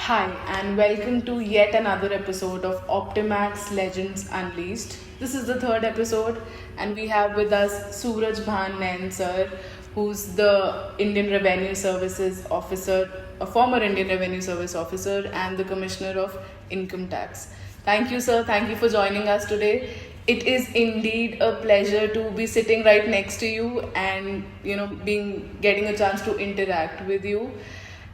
Hi, and welcome to yet another episode of Optimax Legends Unleashed. This is the third episode, and we have with us Suraj Bhan Nain, sir, who's the Indian Revenue Services Officer, a former Indian Revenue Service Officer, and the Commissioner of Income Tax. Thank you, sir. Thank you for joining us today. It is indeed a pleasure to be sitting right next to you and being getting a chance to interact with you.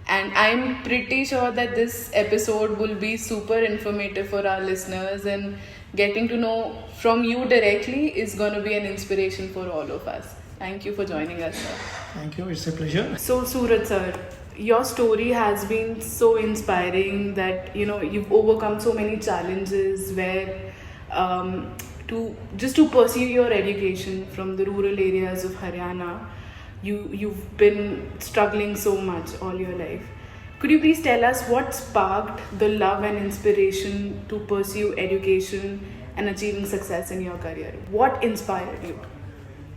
And I'm pretty sure that this episode will be super informative for our listeners, and getting to know from you directly is going to be an inspiration for all of us. Thank you for joining us, sir. Thank you, it's a pleasure. So, Suraj, sir, your story has been so inspiring that you've overcome so many challenges where to pursue your education from the rural areas of Haryana. You've been struggling so much all your life. Could you please tell us what sparked the love and inspiration to pursue education and achieving success in your career? What inspired you?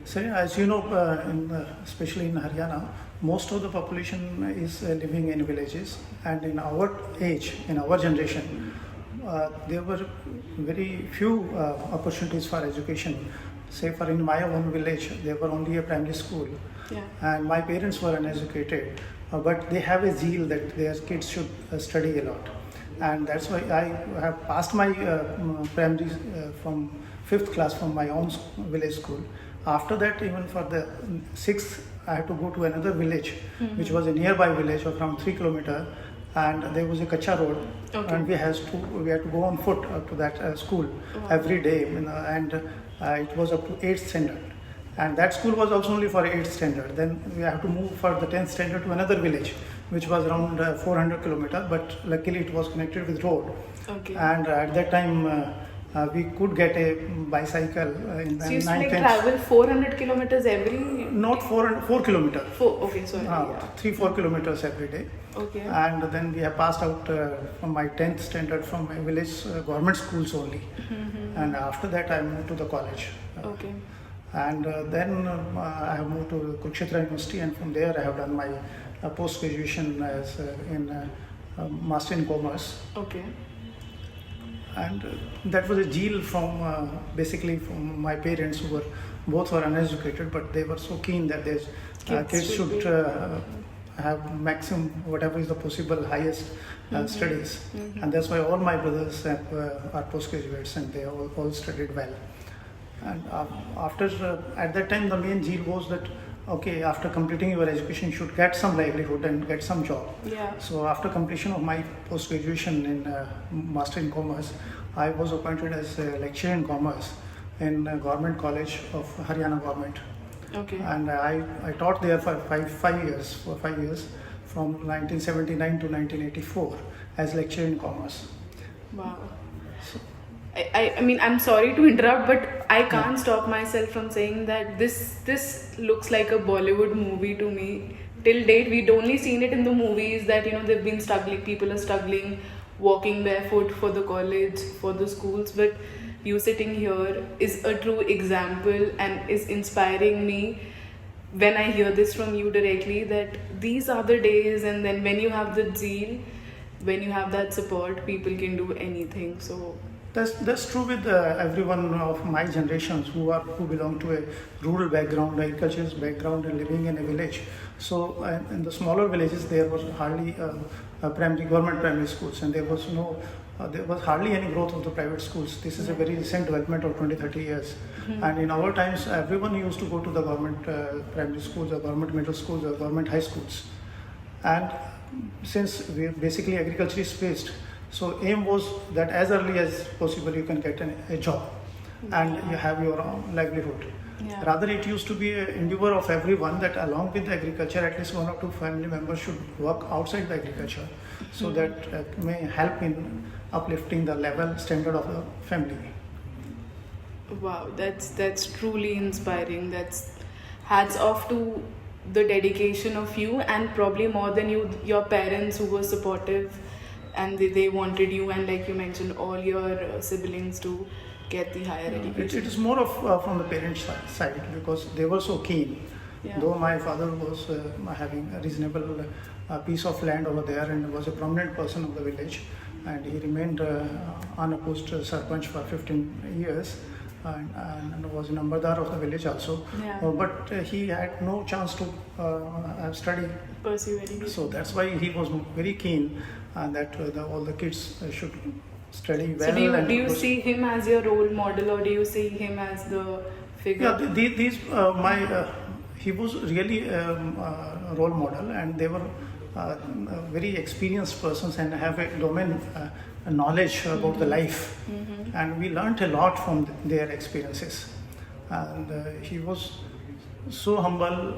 So, as you know, especially in Haryana, most of the population is living in villages, and in our age, in our generation, there were very few opportunities for education. Say, for in my own village, there were only a primary school, and my parents were uneducated, but they have a zeal that their kids should study a lot, and that's why I have passed my primary from 5th class from my own village school. After that, even for the 6th, I had to go to another village, which was a nearby village of around 3 kilometers, and there was a kacha road, and we had to go on foot up to that school every day, and it was up to 8th standard, and that school was also only for 8th standard. Then we have to move for the 10th standard to another village, which was around 400 kilometers, but luckily it was connected with road. And at that time we could get a bicycle in so you used to travel 400 kilometers every? Not 4 kilometers. 3-4 kilometers every day. And then we have passed out from my 10th standard from my village government schools only. And after that I moved to the college. And then I have moved to Kurukshetra University, and from there I have done my post-graduation as in Master in Commerce. And that was a zeal from basically from my parents, who were both were uneducated, but they were so keen that their kids should have maximum whatever is the possible highest studies. And that's why all my brothers are postgraduates, and they all studied well. And after at that time the main zeal was that after completing your education you should get some livelihood and get some job. So after completion of my post graduation in Master in Commerce, I was appointed as a lecturer in commerce in Government College of Haryana Government. And I taught there for 5 years from 1979 to 1984 as lecturer in commerce. Wow. I mean, I'm sorry to interrupt, but I can't stop myself from saying that this looks like a Bollywood movie to me. Till date, we'd only seen it in the movies that they've been struggling, people are struggling, walking barefoot for the college, for the schools. But you sitting here is a true example and is inspiring me when I hear this from you directly, that these are the days, and then when you have the zeal, when you have that support, people can do anything. So that's true with everyone of my generations who belong to a rural background, agricultural background, and living in a village. So in the smaller villages there was hardly government primary schools, and there was hardly any growth of the private schools. This is a very recent development of 20-30 years. And in our times, everyone used to go to the government primary schools, or government middle schools, or government high schools. And since basically agriculture is based, so aim was that as early as possible you can get a job and you have your own livelihood. Rather, it used to be an endeavor of everyone that along with the agriculture, at least 1 or 2 family members should work outside the agriculture, so that may help in uplifting the level standard of the family. Wow, that's truly inspiring. That's hats off to the dedication of you, and probably more than you, your parents, who were supportive, and they wanted you, and like you mentioned, all your siblings to get the higher education. It is more of from the parents' side, because they were so keen. Though my father was having a reasonable a piece of land over there and was a prominent person of the village. And he remained unopposed Sarpanch for 15 years and was a Nambardar of the village also. Yeah. But he had no chance to study. Pursue education. So that's why he was very keen that all the kids should study well. So do you and see him as your role model, or do you see him as the figure? Yeah, he was really a role model, and they were very experienced persons and have a domain knowledge about the life, and we learnt a lot from their experiences. And he was so humble,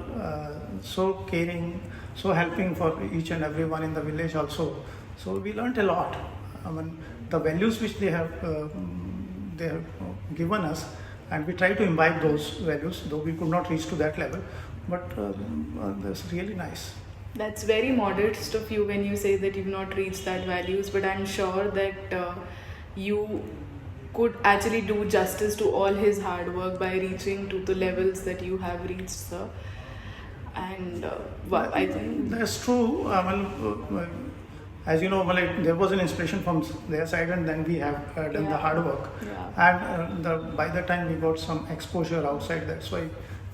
so caring, so helping for each and everyone in the village also. So we learnt a lot. I mean, the values which they have given us, and we try to imbibe those values, though we could not reach to that level, but that's really nice. That's very modest of you when you say that you've not reached that values, but I'm sure that you could actually do justice to all his hard work by reaching to the levels that you have reached, sir. And wow, I think that's true. As you know, there was an inspiration from their side, and then we have done the hard work. Yeah. And by the time we got some exposure outside, that's why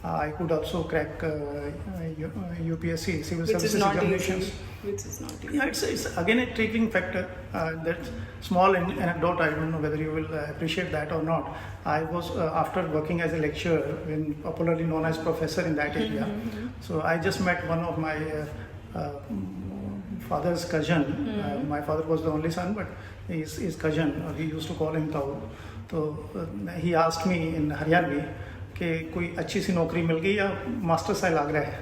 I could also crack UPSC, civil Which services is not examinations. easy. Which is not easy. Yeah, it's again a triggering factor. That small anecdote, I don't know whether you will appreciate that or not. I was after working as a lecturer, popularly known as professor in that area. So I just met one of my father's cousin. My father was the only son, but his cousin, we used to call him Tau. So he asked me in Haryanvi कि कोई अच्छी सी नौकरी मिल गई या master सा लग रहा है,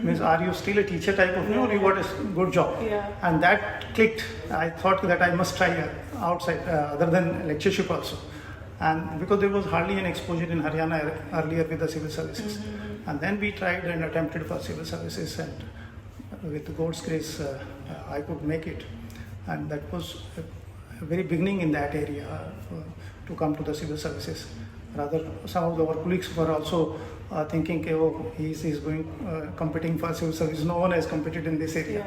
means are you still a teacher type of, or you got a good job? And that clicked. I thought that I must try outside other than lectureship also, and because there was hardly an exposure in Haryana earlier with the civil services, and then we tried and attempted for civil services, and with God's grace I could make it, and that was a very beginning in that area to come to the civil services. Rather, some of our colleagues were also thinking, oh, he's going competing for civil service. No one has competed in this area.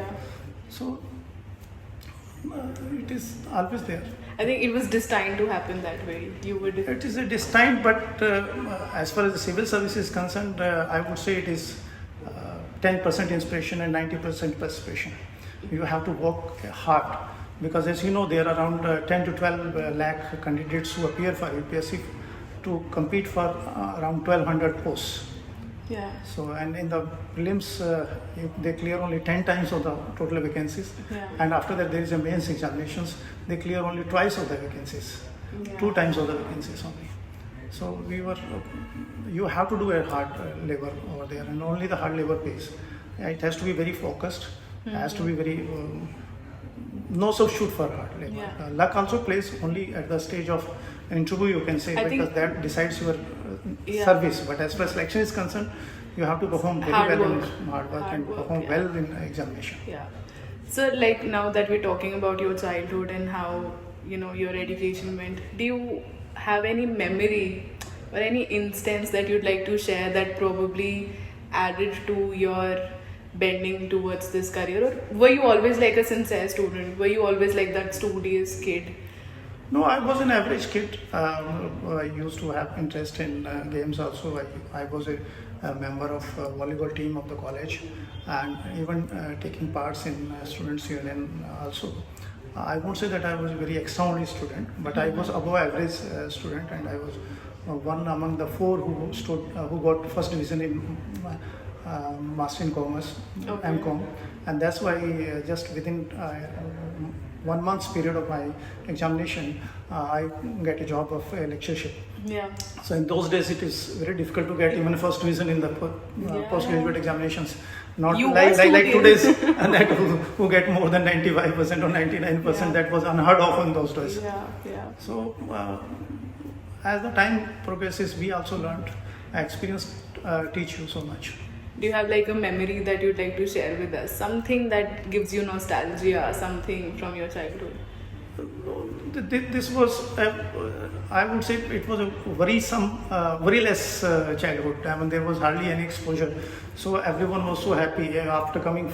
So it is always there. I think it was destined to happen that way. It is a destined, but as far as the civil service is concerned, I would say it is 10% inspiration and 90% perspiration. You have to work hard, because as you know, there are around 10 to 12 lakh candidates who appear for UPSC to compete for around 1200 posts. Yeah. So, and in the prelims, they clear only 10 times of the total vacancies. Yeah. And after that, there is a mains examinations. They clear only twice of the vacancies, 2 times of the vacancies only. So you have to do a hard labor over there, and only the hard labor pays. It has to be very focused. It has to be very no substitute for hard labor. Yeah. Luck also plays only at the stage of interview, you can say, because that decides your service. But as far as selection is concerned, you have to perform very well in hard work and perform well in examination. Yeah. So, like, now that we're talking about your childhood and how your education went, do you have any memory or any instance that you'd like to share that probably added to your bending towards this career? Or were you always like a sincere student? Were you always like that studious kid? No, I was an average kid. I used to have interest in games also. I was a member of volleyball team of the college, and even taking parts in students union also. I won't say that I was a very extraordinary student, but I was above average student, and I was one among the 4 who got first division in Master in Commerce, MCom, and that's why just within 1 month's period of my examination, I get a job of a lectureship. Yeah. So in those days, it is very difficult to get even a first division in the postgraduate examinations. Not like today's, and that who get more than 95% or 99%. That was unheard of in those days. Yeah. So as the time progresses, we also learned. Experience teach you so much. Do you have like a memory that you'd like to share with us? Something that gives you nostalgia, something from your childhood? This was, I would say, it was a worrisome, worryless childhood. I mean, there was hardly any exposure. So everyone was so happy after coming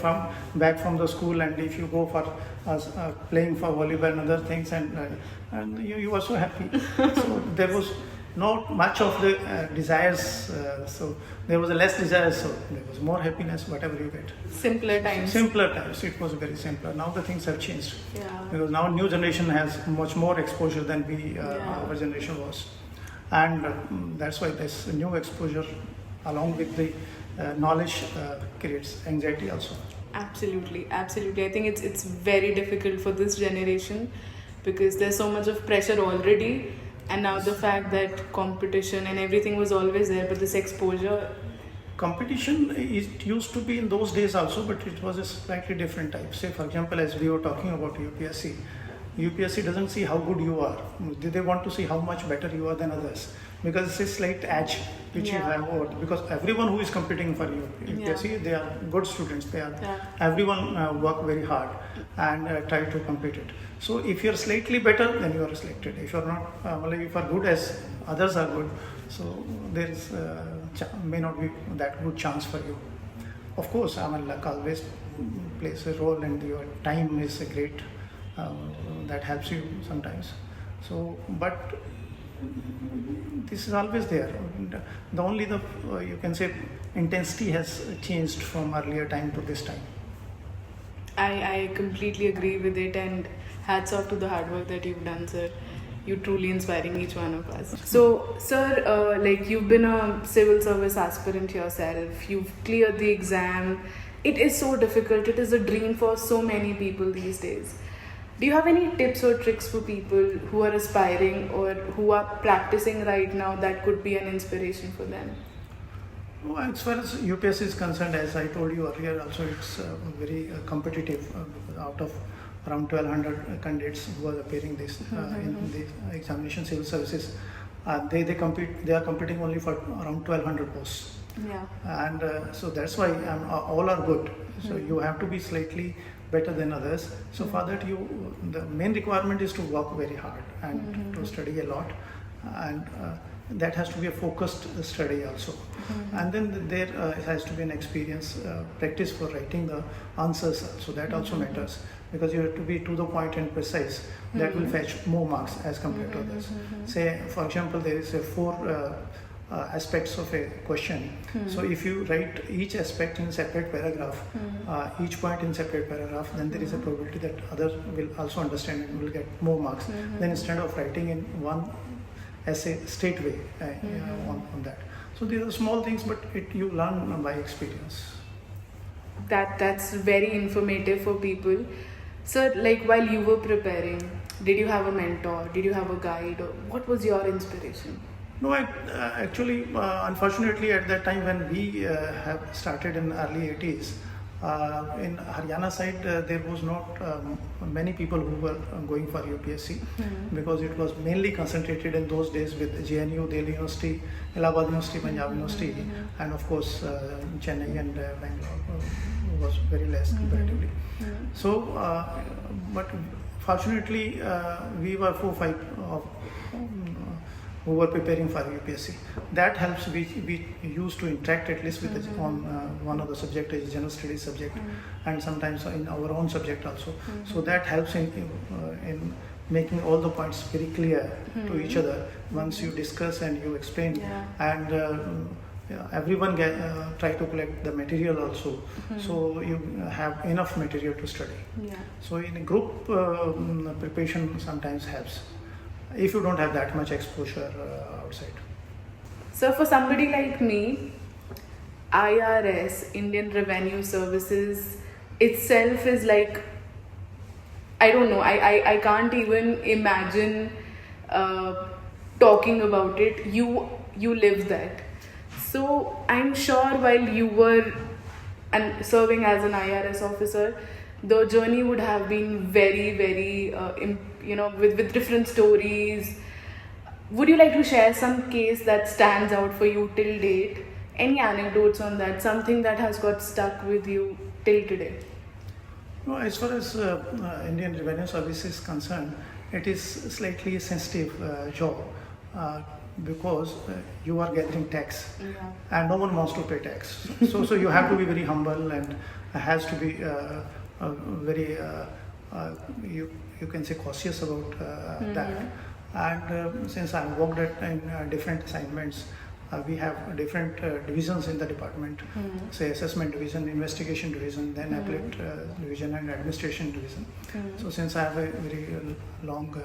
back from the school, and if you go for playing for volleyball and other things, and you were so happy. So there was not much of the desires. So there was a less desires. So there was more happiness, whatever you get. Simpler times. Simpler times. It was very simpler. Now the things have changed. Yeah. Because now new generation has much more exposure than our generation was, and that's why this new exposure, along with the knowledge, creates anxiety also. Absolutely, absolutely. I think it's very difficult for this generation because there's so much of pressure already, and now the fact that competition and everything was always there, but this exposure. Competition, it used to be in those days also, but it was a slightly different type. Say, for example, as we were talking about UPSC, UPSC doesn't see how good you are. They want to see how much better you are than others, because it's a slight edge which you have over. Because everyone who is competing for UPSC, they are good students. They are everyone work very hard and try to complete it. So if you're slightly better, then you are selected. If you're not, if you are good as others are good, so there is may not be that good chance for you. Of course, I mean, luck always plays a role, and your time is a great that helps you sometimes. So, but this is always there. The only you can say intensity has changed from earlier time to this time. I completely agree with it, and hats off to the hard work that you've done, sir. You're truly inspiring each one of us. So, sir, like you've been a civil service aspirant yourself. You've cleared the exam. It is so difficult. It is a dream for so many people these days. Do you have any tips or tricks for people who are aspiring or who are practicing right now that could be an inspiration for them? Well, as far as UPSC is concerned, as I told you earlier, also it's very competitive. Out of around 1,200 candidates who are appearing this in the examination civil services, they compete. They are competing only for around 1,200 posts. Yeah. And so that's why all are good. So you have to be slightly better than others. So for that, the main requirement is to work very hard and to study a lot, and that has to be a focused study also. And then there has to be an experience, practice for writing the answers. So that also matters, because you have to be to the point and precise. That will fetch more marks as compared to others. Say, for example, there is a 4 aspects of a question. So if you write each aspect in separate paragraph, each point in separate paragraph, then there is a probability that others will also understand and will get more marks. Then instead of writing in one essay straight way on that. So these are small things, but you learn by experience. That's very informative for people. So, like while you were preparing, did you have a mentor? Did you have a guide? Or what was your inspiration? No, actually, unfortunately, at that time when we have started in early 80s, in Haryana side, there was not many people who were going for UPSC, because it was mainly concentrated in those days with JNU, Delhi University, Allahabad University, Punjab University, and of course Chennai and Bangalore was very less comparatively. So, but fortunately, we were 4-5 of who were preparing for UPSC. That helps. We used to interact at least with on one of the subject is general studies subject, and sometimes in our own subject also. So that helps in making all the points very clear to each other once you discuss and you explain, and everyone try to collect the material also, so you have enough material to study. So in a group preparation sometimes helps if you don't have that much exposure outside. So for somebody like me, IRS, Indian Revenue Services itself is like, I don't know, I can't even imagine talking about it. You live that. So I'm sure while you were serving as an IRS officer, the journey would have been very, very with different stories. Would you like to share some case that stands out for you till date? Any anecdotes on that? Something that has got stuck with you till today? No, as far as Indian Revenue Service is concerned, it is slightly sensitive job uh, because you are gathering tax, Yeah. and no one wants to pay tax. So you have to be very humble and has to be very you can say cautious about that. And since I worked in different assignments, we have different divisions in the department, say assessment division, investigation division, then appellate division and administration division. So since I have a very long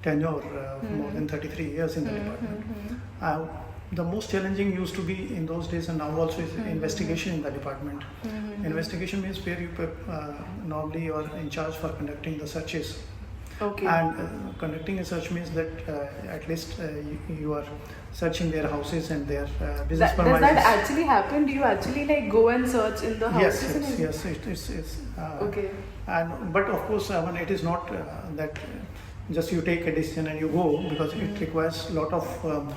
tenure of more than 33 years in the department, the most challenging used to be in those days and now also is investigation in the department. Investigation means where you normally you are in charge for conducting the searches. Okay. And conducting a search means that at least you are searching their houses and their business Does premises. that actually happen? Do you actually like go and search in the houses? Yes, it's Okay. and but of course, when it is not that just you take a decision and you go, because it requires a lot of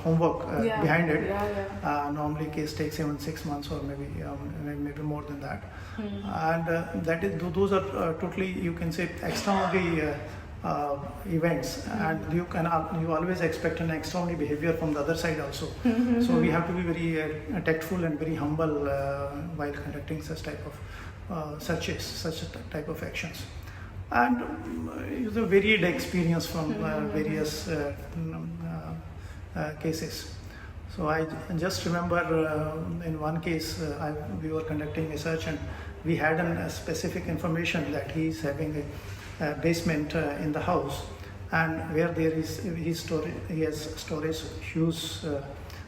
homework Yeah. behind it. Yeah. Normally, case takes even 6 months or maybe more than that, and that is those are totally, you can say, extraordinary events, and you always expect an extraordinary behavior from the other side also. So we have to be very tactful and very humble while conducting such type of searches, such type of actions. And it's a varied experience from various cases. So I just remember in one case we were conducting research and we had a specific information that he is having a basement in the house, and where there is he has storage huge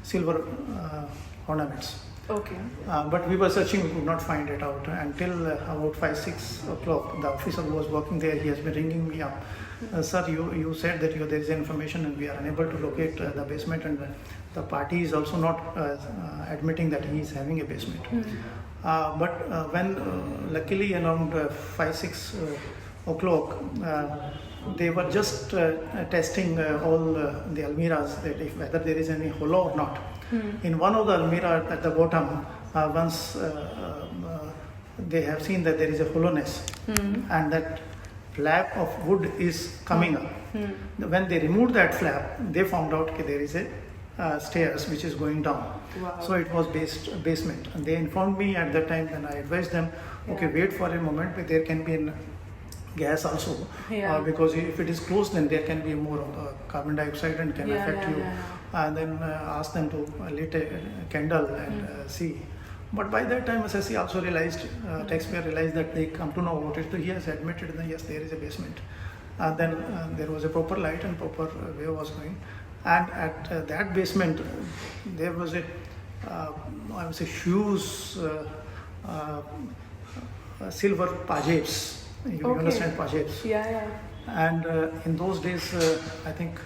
silver ornaments. Okay. But we were searching, we could not find it out until about 5-6 o'clock. The officer who was working there, he has been ringing me up. Sir, you said that there is information and we are unable to locate the basement, and the party is also not admitting that he is having a basement. But when luckily around 5-6 o'clock, they were just testing all the almiras, that if whether there is any hollow or not. In one of the almirah at the bottom, once they have seen that there is a hollowness, and that flap of wood is coming up. When they removed that flap, they found out that there is a stairs which is going down. Wow. So it was basement, and they informed me at that time, and I advised them, okay, wait for a moment, but there can be a gas also, because if it is closed, then there can be more of carbon dioxide and can affect you. And then ask them to lit a candle and see. But by that time, SSC also realized, taxpayer realized that they come to know about it. So he has admitted that yes, there is a basement. Then there was a proper light and proper way was going. And at that basement, there was I would say, huge silver pajets. You understand pajets? Yeah. And in those days, I think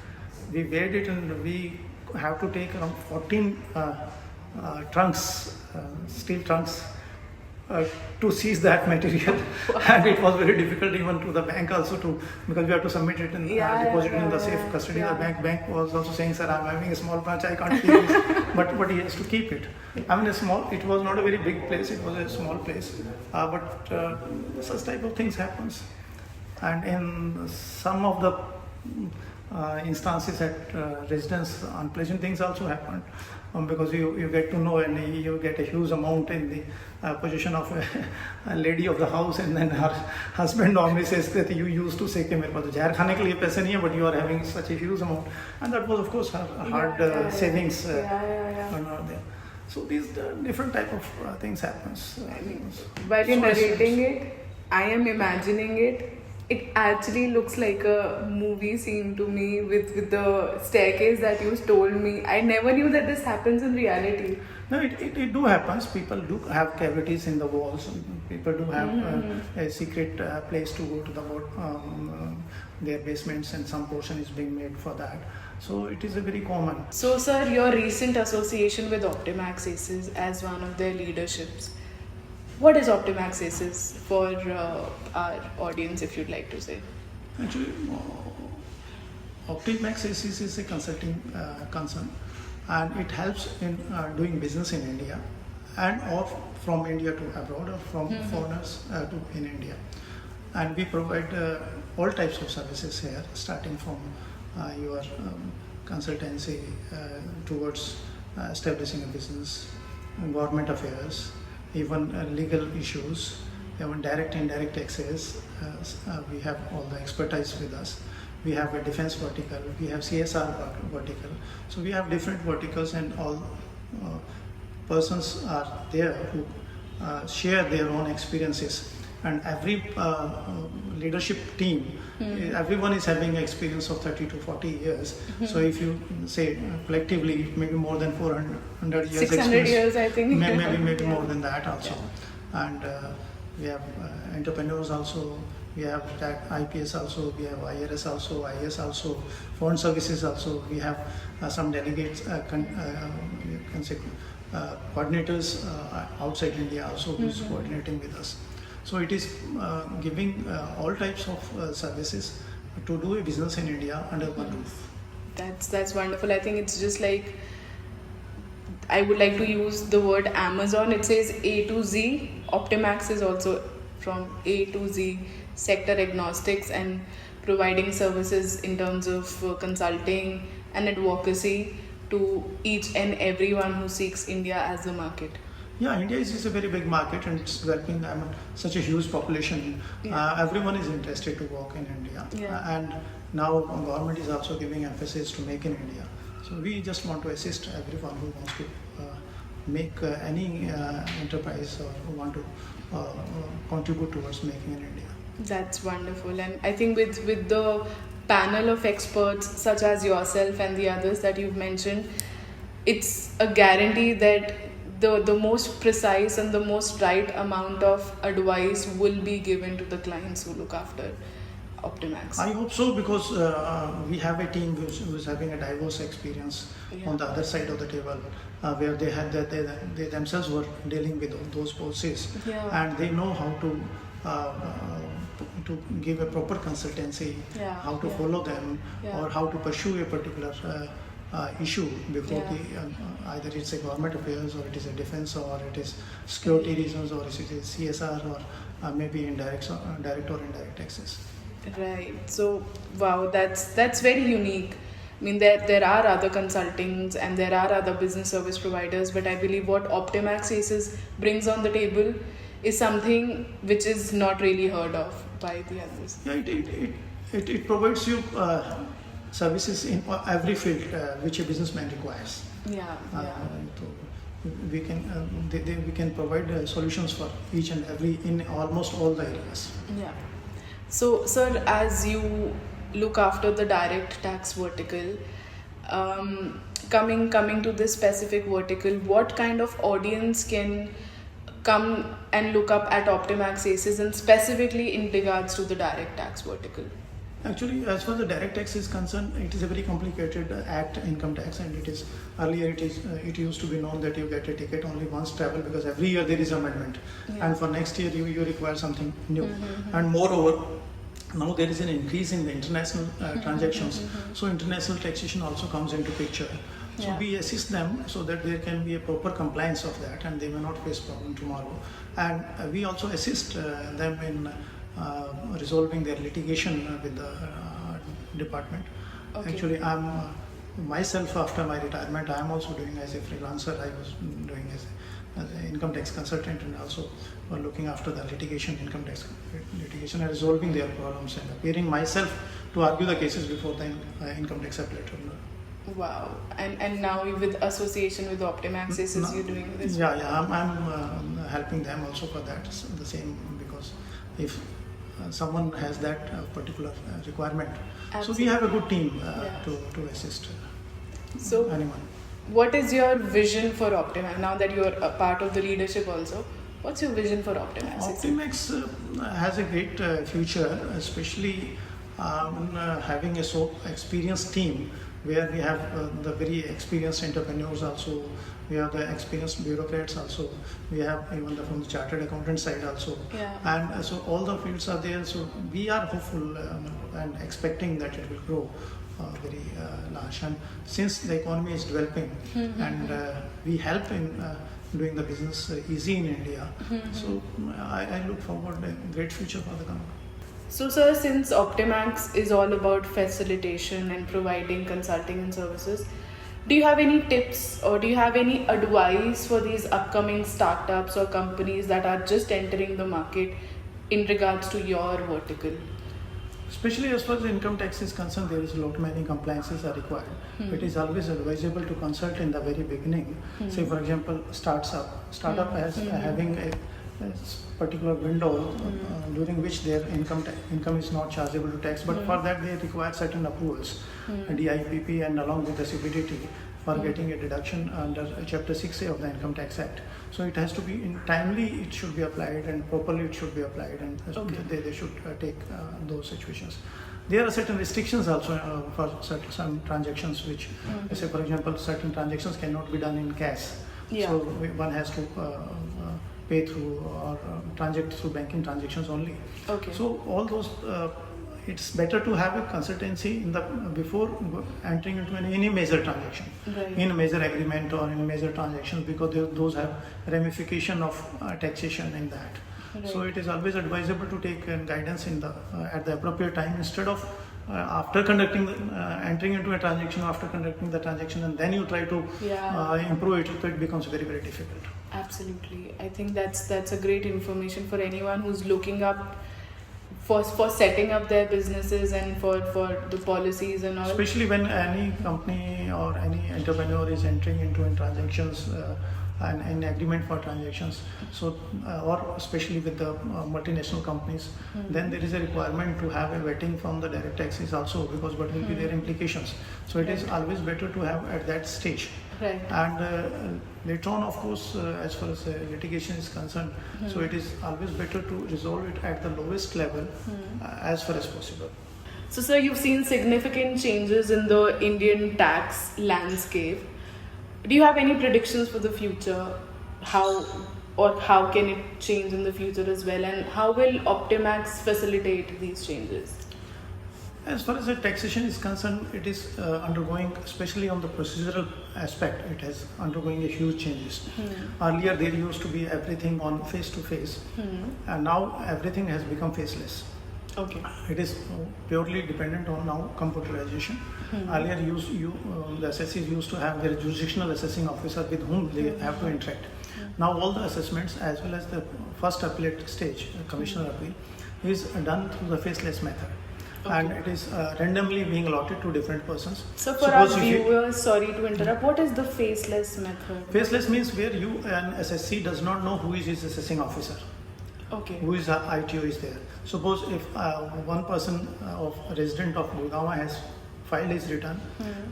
we weighed it, and we have to take around 14 trunks, steel trunks, to seize that material. And it was very difficult even to the bank also because we have to submit it and deposit it in the safe custody of the bank. Bank was also saying, sir, I'm having a small branch, I can't keep this. But he has to keep it. I mean, it was not a very big place, it was a small place. But such type of things happens. And in some of the instances at residence, unpleasant things also happen, because you get to know, and you get a huge amount in the possession of a lady of the house, and then her husband normally says that you used to say कि मेरे पास ज़हर खाने के लिए पैसे नहीं है, but you are having such a huge amount, and that was of course her hard savings. So these different type of things happens. While you're narrating it, I am imagining it. It actually looks like a movie scene to me with the staircase that you told me. I never knew that this happens in reality. No, it do happens. People do have cavities in the walls. People do have a secret place to go to their basements, and some portion is being made for that. So it is a very common. So, sir, your recent association with Optimax Aces as one of their leaderships. What is Optimax Aces for our audience, if you'd like to say? Actually, Optimax Aces is a consulting concern, and it helps in doing business in India. and or from India to abroad or from foreigners to in India. And we provide all types of services here, starting from your consultancy towards establishing a business, government affairs, even legal issues, even direct indirect taxes. We have all the expertise with us. We have a defense vertical, we have CSR vertical. So we have different verticals, and all persons are there who share their own experiences. And every leadership team, everyone is having experience of 30 to 40 years. So if you say collectively, maybe more than 400 years 600 experience, years, I think. maybe more than that also. And we have entrepreneurs also, we have IPS also, we have IRS also, IS also, foreign services also. We have some delegates, you can say coordinators outside India also, who's coordinating with us. So it is giving all types of services to do a business in India under one roof. That's wonderful. I think it's just like, I would like to use the word Amazon. It says A to Z. Optimax is also from A to Z, sector agnostics, and providing services in terms of consulting and advocacy to each and everyone who seeks India as a market. Yeah, India is a very big market, and it's developing. I mean, such a huge population. Everyone is interested to work in India, and now government is also giving emphasis to make in India. So we just want to assist everyone who wants to make any enterprise or who want to contribute towards making in India. That's wonderful. And I think with the panel of experts such as yourself and the others that you've mentioned, it's a guarantee that the most precise and the most right amount of advice will be given to the clients who look after Optimax. I hope so, because we have a team who's having a diverse experience on the other side of the table, where they themselves were dealing with those forces, and they know how to give a proper consultancy, how to follow them, or how to pursue a particular issue before the either it's a government affairs, or it is a defense, or it is security reasons, or it is CSR, or maybe direct or indirect taxes. Right. So wow, that's very unique. I mean, there are other consultings and there are other business service providers, but I believe what Optimax Aces brings on the table is something which is not really heard of by the others. Yeah, it provides you services in every field which a businessman requires. So we can provide solutions for each and every in almost all the areas. Yeah. So, sir, as you look after the direct tax vertical, coming to this specific vertical, what kind of audience can come and look up at Optimax Aces, and specifically in regards to the direct tax vertical? Actually, as far as the direct tax is concerned, it is a very complicated act, income tax, and it used to be known that you get a ticket only once travel, because every year there is amendment, and for next year you require something new, and moreover, now there is an increase in the international transactions, so international taxation also comes into picture. So we assist them so that there can be a proper compliance of that, and they may not face problem tomorrow. And we also assist them in resolving their litigation with the department. Actually, I'm myself, after my retirement, I am also doing as a freelancer. I was doing as an income tax consultant, and also looking after the income tax litigation, and resolving their problems, and appearing myself to argue the cases before the income tax appellate tribunal. Wow. And now with association with Optimax Aces, you're doing this? I'm helping them also for that, the same, because if someone has that particular requirement, so we have a good team to assist anyone. What is your vision for Optimax, now that you're a part of the leadership also? What's your vision for Optimax? Optimax has a great future, especially having a so experienced team, where we have the very experienced entrepreneurs also, we have the experienced bureaucrats also, we have even from the chartered accountant side also, and so all the fields are there. So we are hopeful and expecting that it will grow very large. And since the economy is developing, and we help in doing the business easy in India. So I look forward to a great future for the company. So, sir, since Optimax is all about facilitation and providing consulting and services, do you have any tips or do you have any advice for these upcoming startups or companies that are just entering the market in regards to your vertical? Especially as far as income tax is concerned, there is a lot many compliances are required. It is always advisable to consult in the very beginning. Say for example, startup as having a particular window during which their income is not chargeable to tax, but for that they require certain approvals, DIPP and along with the CBDT for getting a deduction under Chapter 6A of the Income Tax Act. So it has to be in timely, it should be applied, and properly it should be applied, and they should take those situations. There are certain restrictions also for some transactions which, say for example, certain transactions cannot be done in cash. So one has to pay through or transact through banking transactions only. So all those, it's better to have a consultancy in the before entering into any major transaction, in a major agreement or in a major transaction, because those have ramification of taxation in that. So it is always advisable to take guidance in the at the appropriate time, instead of after conducting entering into a transaction, after conducting the transaction, and then you try to improve it, so it becomes very, very difficult. Absolutely. I think that's a great information for anyone who's looking up for setting up their businesses and for the policies and all. Especially when any company or any entrepreneur is entering into transactions and an agreement for transactions, so or especially with the multinational companies, then there is a requirement to have a vetting from the direct taxes also, because what will be their implications. So it is always better to have at that stage. And later on, of course, as far as litigation is concerned, so it is always better to resolve it at the lowest level as far as possible. So, sir, you've seen significant changes in the Indian tax landscape. Do you have any predictions for the future? How can it change in the future as well? And how will Optimax facilitate these changes? As far as the taxation is concerned, it is undergoing, especially on the procedural aspect, it has undergoing a huge changes. Earlier there used to be everything on face to face, and now everything has become faceless. It is purely dependent on now computerization. Earlier the assessees used to have their jurisdictional assessing officer with whom they have to interact. Now all the assessments, as well as the first appellate stage, commissioner appeal, is done through the faceless method. And it is randomly being allotted to different persons. So for our viewers, sorry to interrupt, what is the faceless method? Faceless means where an SSC does not know who is his assessing officer. Who is ITO is there. Suppose if one person of resident of Gurgaon has filed his return,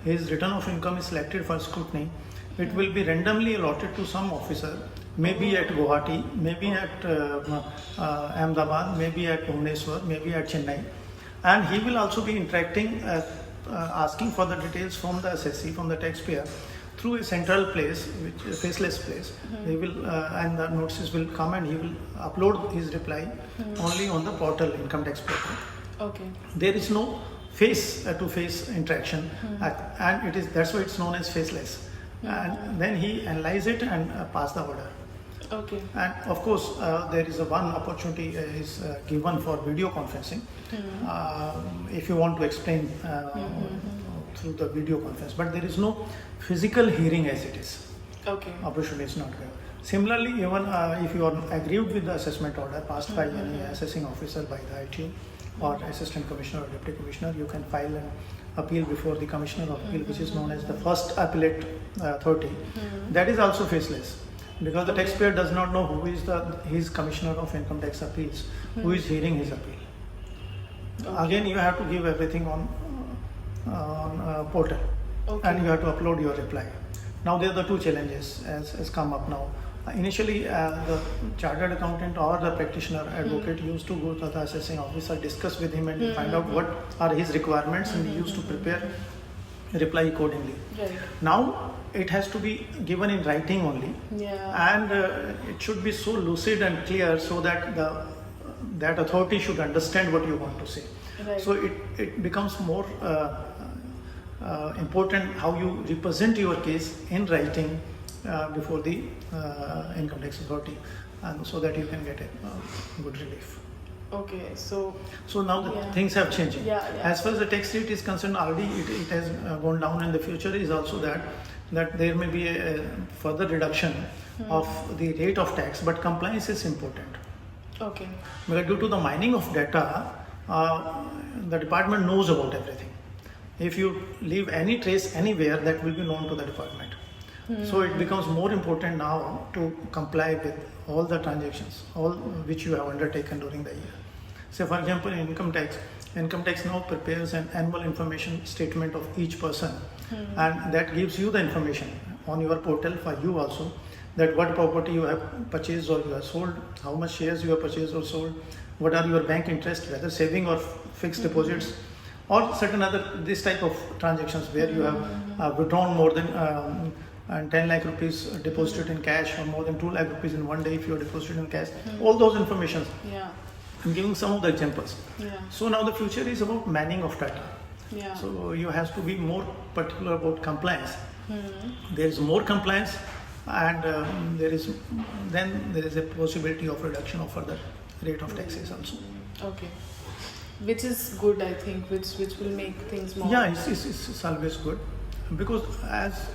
his return of income is selected for scrutiny, it will be randomly allotted to some officer, maybe at Guwahati, maybe at Ahmedabad, maybe at Bhubaneswar, maybe at Chennai. And he will also be interacting, asking for the details from the assessee, from the taxpayer, through a central place, which is a faceless place. He will, and the notices will come, and he will upload his reply only on the portal, income tax portal. There is no face-to-face interaction, and that's why it's known as faceless. And then he analyze it and pass the order. And of course, there is one opportunity is given for video conferencing. If you want to explain through the video conference, but there is no physical hearing as it is. Opportunity is not there. Similarly, even if you are aggrieved with the assessment order passed by any assessing officer, by the ITO or assistant commissioner or deputy commissioner, you can file an appeal before the commissioner of appeal, which is known as the first appellate authority. That is also faceless, because the taxpayer does not know who is his commissioner of income tax appeals, who is hearing his appeal. Again, you have to give everything on portal, and you have to upload your reply. Now there are the two challenges as come up now. Initially, the chartered accountant or the practitioner advocate used to go to the assessing officer, discuss with him, and find out what are his requirements, and he used to prepare reply accordingly. Now it has to be given in writing only, and it should be so lucid and clear, so that that authority should understand what you want to say. So it becomes more important how you represent your case in writing, before the income tax authority, and so that you can get a good relief. Okay, so now the yeah. things have changed. Yeah. As far as the tax rate is concerned, already it has gone down, and the future is also that there may be a further reduction of the rate of tax, but compliance is important. Okay. Because due to the mining of data, the department knows about everything. If you leave any trace anywhere, that will be known to the department. So it becomes more important now to comply with all the transactions, all which you have undertaken during the year. Say for example, income tax now prepares an annual information statement of each person, and that gives you the information on your portal for you also, that what property you have purchased or you have sold, how much shares you have purchased or sold, what are your bank interests, whether saving or fixed deposits, or certain other this type of transactions where you have withdrawn more than 10 lakh rupees deposited in cash, or more than 2 lakh rupees in one day if you are deposited in cash. All those informations. Yeah. I'm giving some of the examples. Yeah. So now the future is about manning of data. Yeah. So you have to be more particular about compliance. There is more compliance, and there is a possibility of reduction of further rate of taxes also. Okay. Which is good, I think, which will make things more. Yeah, it's always good, because as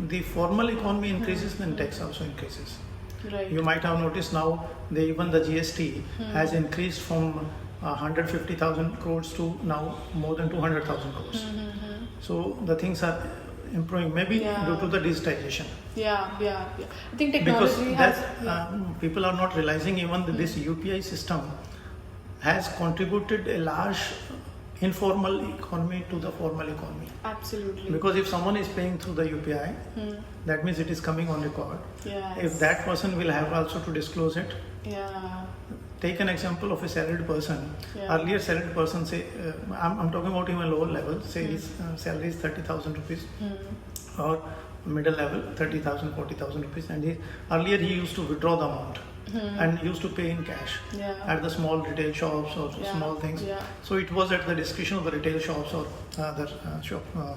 the formal economy increases, then tax also increases. Right. You might have noticed now even the GST has increased from 150,000 crores to now more than 200,000 crores. So the things are improving, maybe due to the digitization. Yeah. I think technology because people are not realizing even that this UPI system has contributed a large informal economy to the formal economy. Absolutely. Because if someone is paying through the UPI, that means it is coming on record. Yes. If that person will have also to disclose it. Yeah. Take an example of a salaried person. Yeah. Earlier salaried person, say, I'm talking about even lower level, say his salary is 30,000 rupees, or middle level 30,000, 40,000 rupees, and earlier he used to withdraw the amount and used to pay in cash at the small retail shops or small things. Yeah. So it was at the discretion of the retail shops or other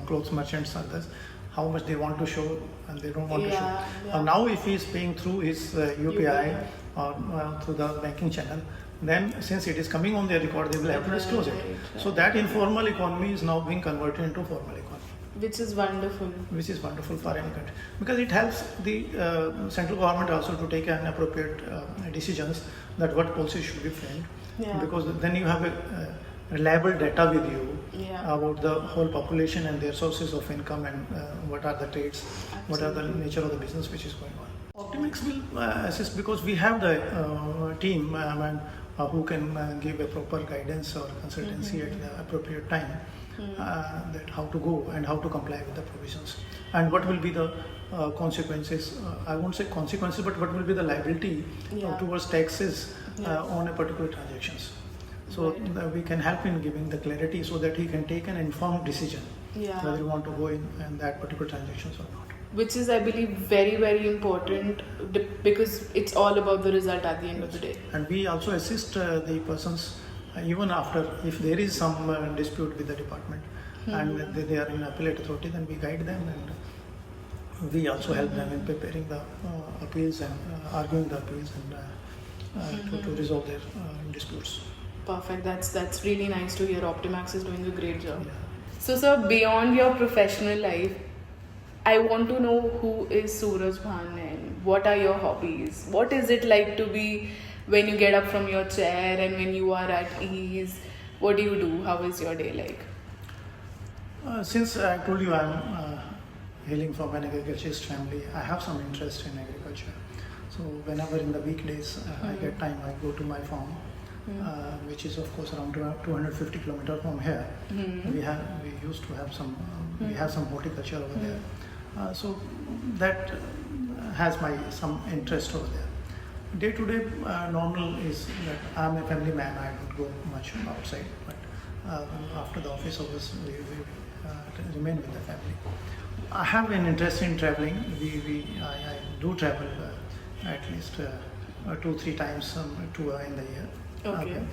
clothes merchants, others, how much they want to show and they don't want to show. Now if he is paying through his UPI or through the banking channel, then since it is coming on their record, they will have to disclose it. So that informal economy is now being converted into formal economy. Which is wonderful. Which is wonderful for any country, because it helps the central government also to take an appropriate decisions that what policies should be framed. Because then you have a reliable data with you about the whole population and their sources of income and what are the trades, what are the nature of the business which is going on. Optimax will assist, because we have the team who can give a proper guidance or consultancy at the appropriate time. That how to go and how to comply with the provisions, and what will be the consequences. I won't say consequences, but what will be the liability towards taxes on a particular transactions. So we can help in giving the clarity so that he can take an informed decision whether you want to go in that particular transactions or not. Which is, I believe, very, very important, because it's all about the result at the end of the day. And we also assist the persons even after, if there is some dispute with the department and they are in appellate authority, then we guide them, and we also help them in preparing the appeals and arguing the appeals and to resolve their disputes. Perfect. That's really nice to hear. Optimax is doing a great job. So, sir, beyond your professional life, I want to know, who is Suraj Bhan Nain? What are your hobbies? What is it like to be when you get up from your chair and when you are at ease? What do you do? How is your day like? Since I told you I'm hailing from an agriculturist family, I have some interest in agriculture. So whenever in the weekdays I get time, I go to my farm, which is of course around 250 kilometers from here. We used to have some, we have some horticulture over there. So that has some interest over there. Day to day normal is that I'm a family man, I don't go much outside, but after the office hours we remain with the family. I have an interest in traveling. I do travel at least 2-3 times in the year,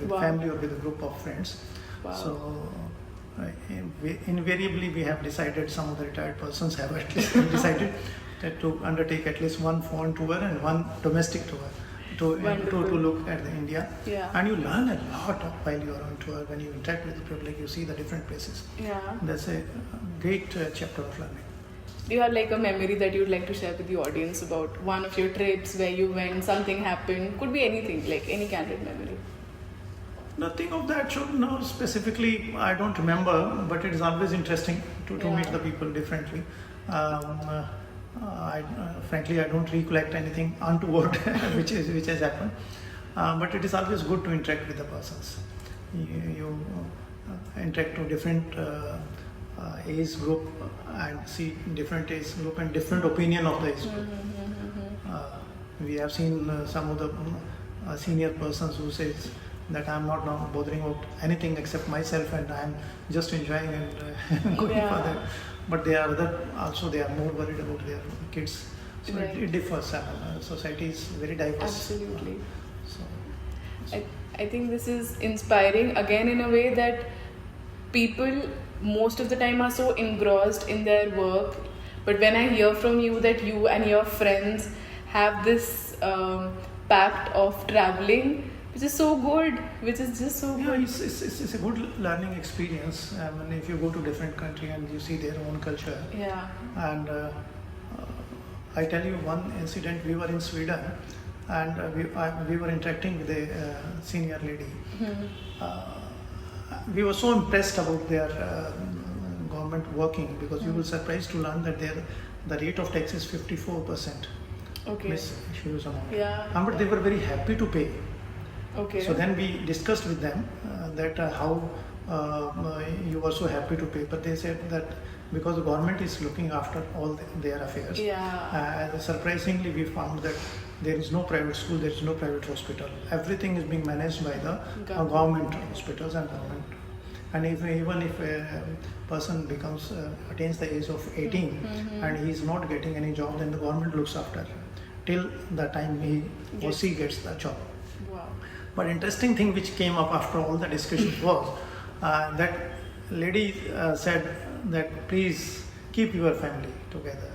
with family or with a group of friends. So invariably we have decided, some of the retired persons have at least decided to undertake at least one foreign tour and one domestic tour to Wonderful. look at the India. Yeah. And you learn a lot while you are on tour. When you interact with the public, you see the different places. Yeah. That's a great chapter of learning. Do you have like a memory that you'd like to share with the audience about one of your trips where you went, something happened? Could be anything, like any candid memory. Nothing of that should know specifically. I don't remember, but it is always interesting to Yeah. meet the people differently. Frankly, I don't recollect anything untoward which has happened. But it is always good to interact with the persons. You interact to different age group and see different age group and different opinion of the age group. We have seen some of the senior persons who says that I am not now bothering about anything except myself and I am just enjoying and going Yeah. for that. But they are they are more worried about their kids. So Right. it differs. Society is very diverse. Absolutely. So I think this is inspiring again in a way that people most of the time are so engrossed in their work, but when I hear from you that you and your friends have this pact of traveling, which is so good, which is just so yeah, good. it's a good learning experience. If you go to different country and you see their own culture. Yeah. And I tell you one incident. We were in Sweden, and we were interacting with a senior lady. We were so impressed about their government working because you will surprised to learn that the rate of tax is 54%. Okay. Miss huge amount. Yeah. But they were very happy to pay. Okay. So then we discussed with them that how you were so happy to pay, but they said that because the government is looking after all their affairs. Yeah. Surprisingly, we found that there is no private school, there is no private hospital. Everything is being managed by the government hospitals and government. And even if a person attains the age of 18 and he is not getting any job, then the government looks after him till the time he or she gets the job. Wow. But interesting thing which came up after all the discussions was that lady said that please keep your family together.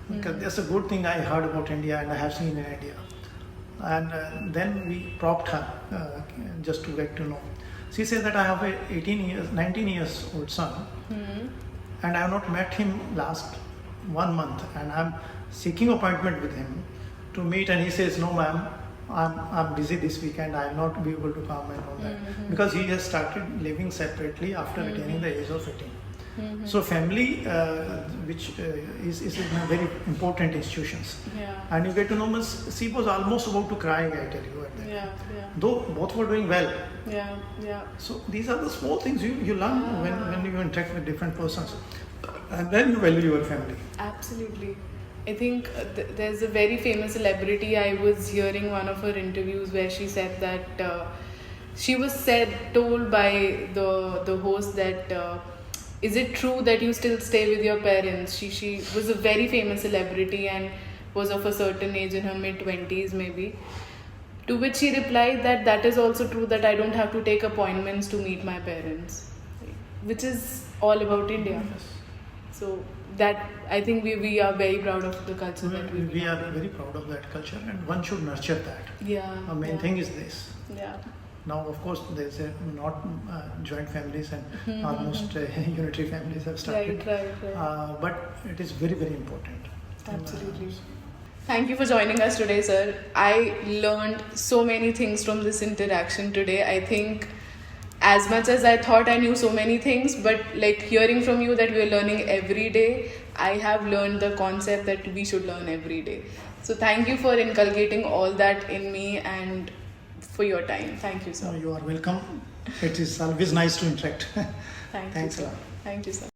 Because that's a good thing I heard about India and I have seen in India. And then we propped her just to get to know. She said that I have a 19 years old son and I have not met him last 1 month and I'm seeking appointment with him to meet and he says, no ma'am, I'm busy this weekend, I will not be able to come and all that. Because he has started living separately after attaining the age of 18. So family, which is in a very important institutions. Yeah. And you get to know, she was almost about to cry, I tell you. At that. Yeah. Though both were doing well. Yeah. So these are the small things you learn when you interact with different persons. And then you value your family. Absolutely. I think there's a very famous celebrity. I was hearing one of her interviews where she said that she was told by the host that is it true that you still stay with your parents? She was a very famous celebrity and was of a certain age, in her mid-20s maybe. To which she replied that is also true, that I don't have to take appointments to meet my parents, which is all about India. Yes. So that I think we are very proud of the culture that We are very proud of that culture and one should nurture that. Yeah. The main thing is this. Yeah. Now, of course, there's not joint families and almost unitary families have started. Right. But it is very, very important. Absolutely. Thank you for joining us today, sir. I learned so many things from this interaction today. I think as much as I thought I knew so many things, but like hearing from you that we are learning every day, I have learned the concept that we should learn every day. So thank you for inculcating all that in me and for your time. Thank you, sir. You are welcome. It is always nice to interact. Thanks Thanks you, a sir. lot. Thank you, sir.